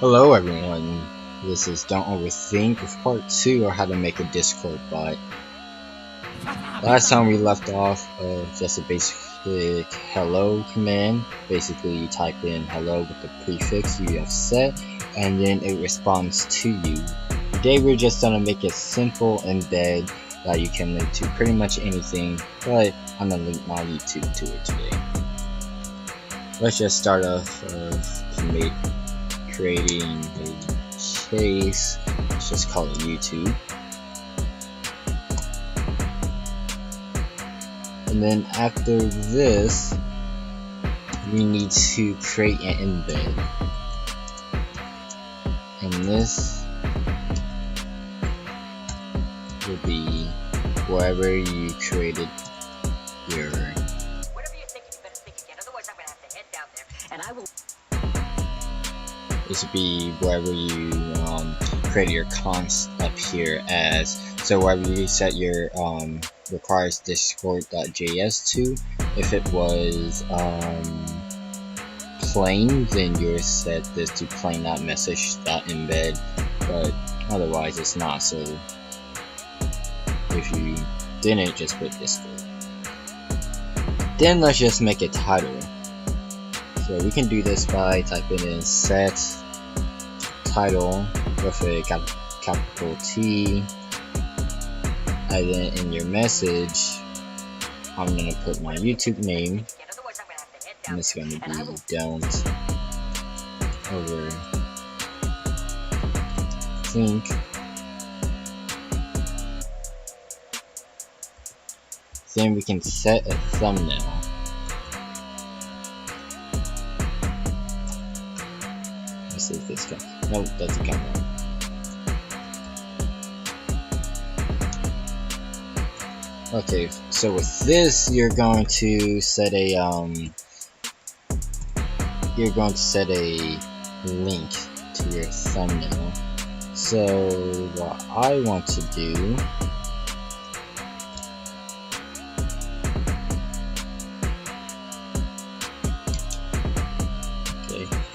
Hello everyone, this is Don't Overthink with part 2 of how to make a Discord bot. Last time we left off just a basic hello command. Basically you type in hello with the prefix you have set and then it responds to you. Today we're just gonna make a simple embed that you can link to pretty much anything, but I'm gonna link my YouTube to it today. Let's just start off creating a case. Let's just call it YouTube. And then after this, we need to create an embed. And this will be wherever you created your. Whatever you're thinking, you better think again. Otherwise, I'm gonna have to head down there, and I will. This would be wherever you create your const up here as. So wherever you set your requires discord.js to. If it was plain, then you would set this to plain.message.embed, but otherwise it's not. So if you didn't, just put Discord. Then let's just make a title. So we can do this by typing in set title with a capital T, and then in your message I'm gonna put my YouTube name, and it's gonna be don't overthink. Then we can set a thumbnail. Let's see if this comes. Nope, doesn't come out. Okay, so with this you're going to set a link to your thumbnail. So what I want to do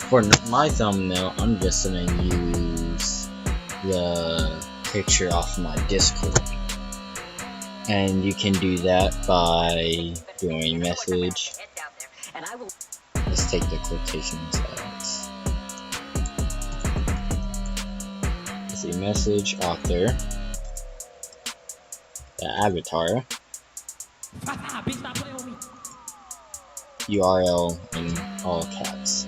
for my thumbnail, I'm just gonna use the picture off my Discord, and you can do that by doing message. Let's take the quotations out. Let's see, message author, the avatar, URL in all caps.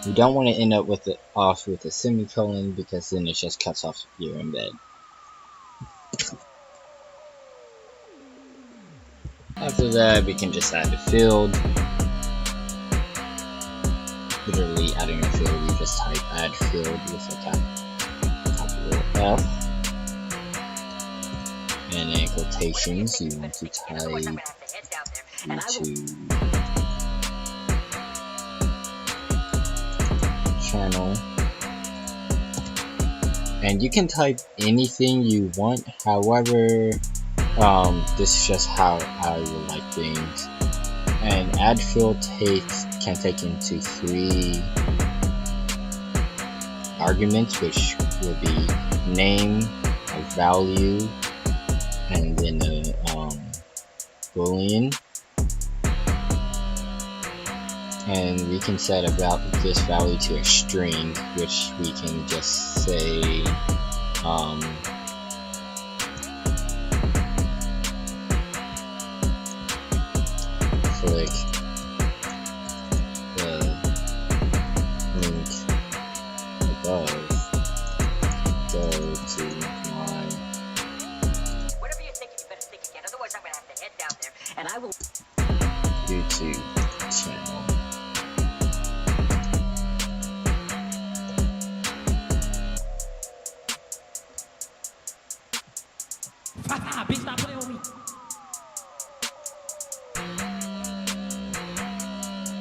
You don't want to end up with it off with a semicolon, because then it just cuts off your embed. After that, we can just add a field. Literally adding a field, you just type add field with a capital F. And in quotations, you want to type YouTube channel, and you can type anything you want. However, this is just how I would like things. And add field can take into 3 arguments, which will be name, a value, and then a boolean. And we can set about this value to a string, which we can just say click the link above, go to my. Whatever you're thinking, you better think again. Otherwise, I'm gonna have to head down there, and I will. YouTube channel.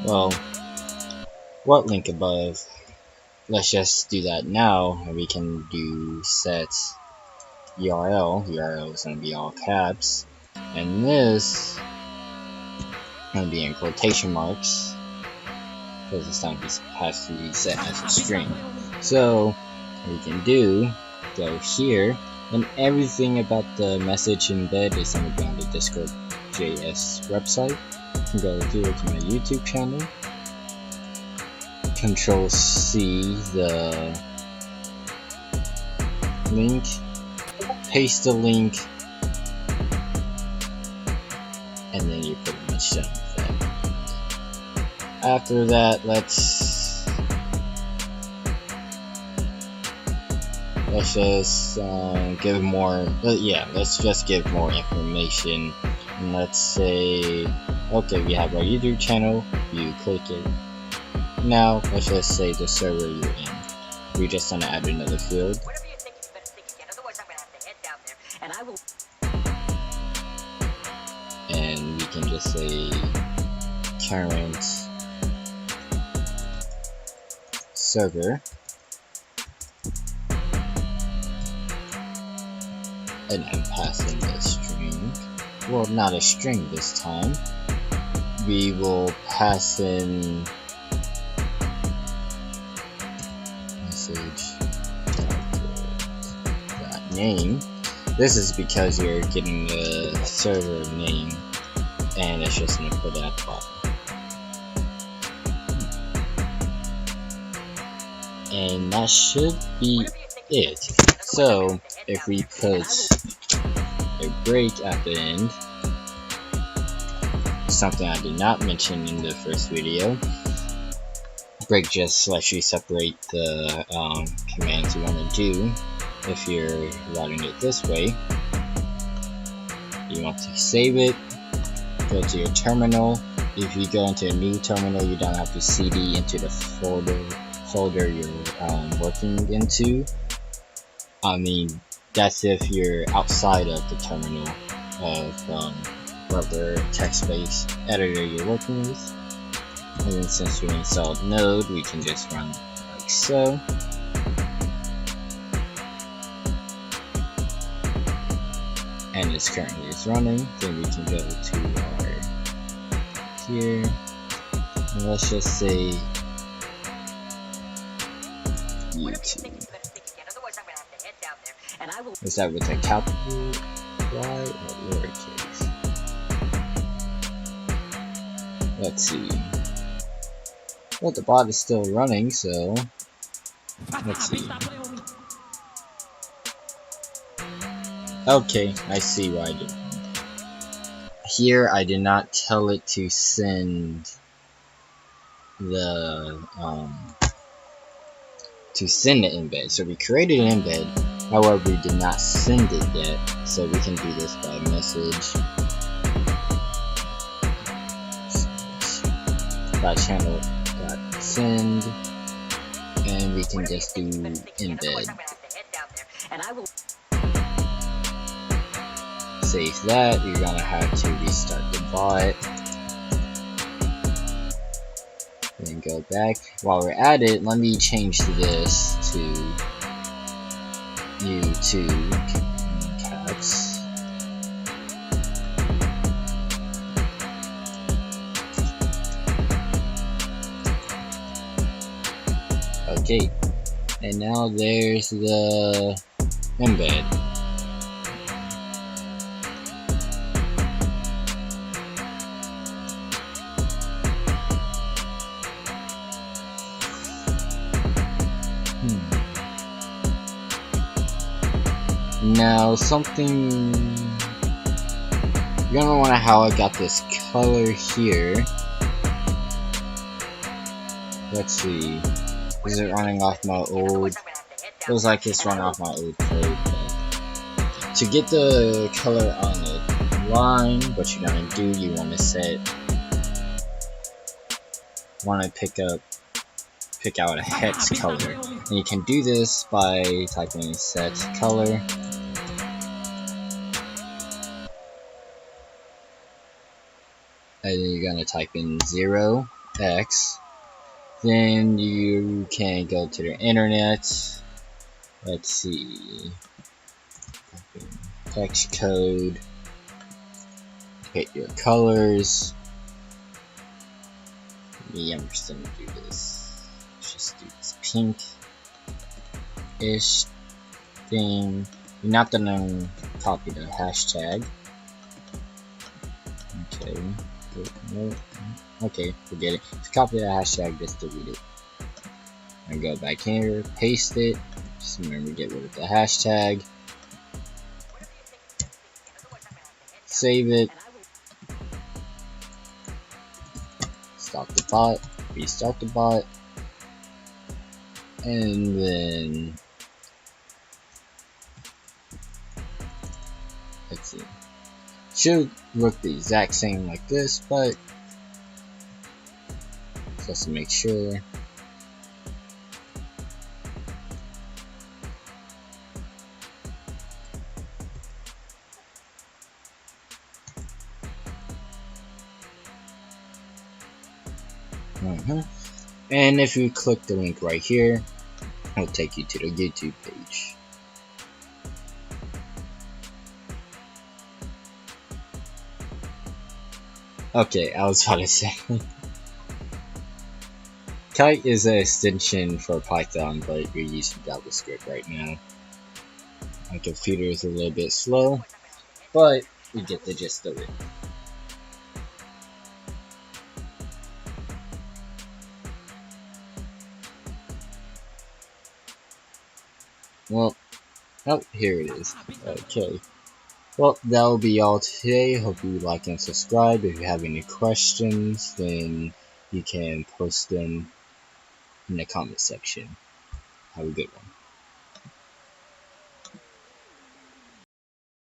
Well, what link above? Let's just do that now, and we can do set URL. URL is going to be all caps, and this going to be in quotation marks, because this time it has to be set as a string. So what you can do, go here, and everything about the message embed is going to be on the Discord.js website. You can go here to my YouTube channel, Control C the link, paste the link, and then you're pretty much done with that. After that, let's just give more. Let's just give more information. And let's say, okay, we have our YouTube channel. You click it. Now let's just say the server you're in. We're just gonna add another field. Whatever you think, you better think again. Otherwise, I'm gonna have to head down there, and I will. And we can just say current server, and I'm passing the string. Well, not a string this time. We will pass in message.name. This is because you're getting the server name, and it's just gonna put that button. And that should be it. So if we put a break at the end, something I did not mention in the first video, break just lets you separate the commands you want to do. If you're writing it this way, you want to save it, go to your terminal. If you go into a new terminal, you don't have to cd into the folder you're working into. I mean, that's if you're outside of the terminal of whatever text-based editor you're working with. And then since we installed Node, we can just run like so. And it's currently running. Then we can go to our here, and let's just say YouTube. Is that with a capital Y or lowercase? Let's see. Well, the bot is still running, so let's see. Okay, I see what I did. Here, I did not tell it to send the embed. So we created an embed, however we did not send it yet. So we can do this by message .channel.send, and we can just do embed. Save that. You're gonna have to restart the bot. Then go back. While we're at it, let me change this to YouTube caps. Okay, and now there's the embed. Now something, you're gonna wonder how I got this color here. Let's see, is it running off my old, feels like it's running off my old code. But to get the color on the line, what you're gonna do, you want to pick out a hex color, and you can do this by typing set color. And then you're gonna type in 0x. Then you can go to the internet. Let's see. Text code. Hit your colors. Yeah, I'm just gonna do this. Let's just do this pink-ish thing. You're not gonna copy the hashtag. Okay. No. Okay, forget it. To copy the hashtag, just delete it. And go back here, paste it. Just remember to get rid of the hashtag. Save it. Stop the bot. Restart the bot. And then let's see. Should look the exact same like this, but just to make sure. And if you click the link right here, it'll take you to the YouTube page. Okay, I was about to say. Kite is an extension for Python, but you're using JavaScript right now. My computer is a little bit slow, but you get the gist of it. Well, oh, here it is. Okay. Well, that will be all today. Hope you like and subscribe. If you have any questions, then you can post them in the comment section. Have a good one.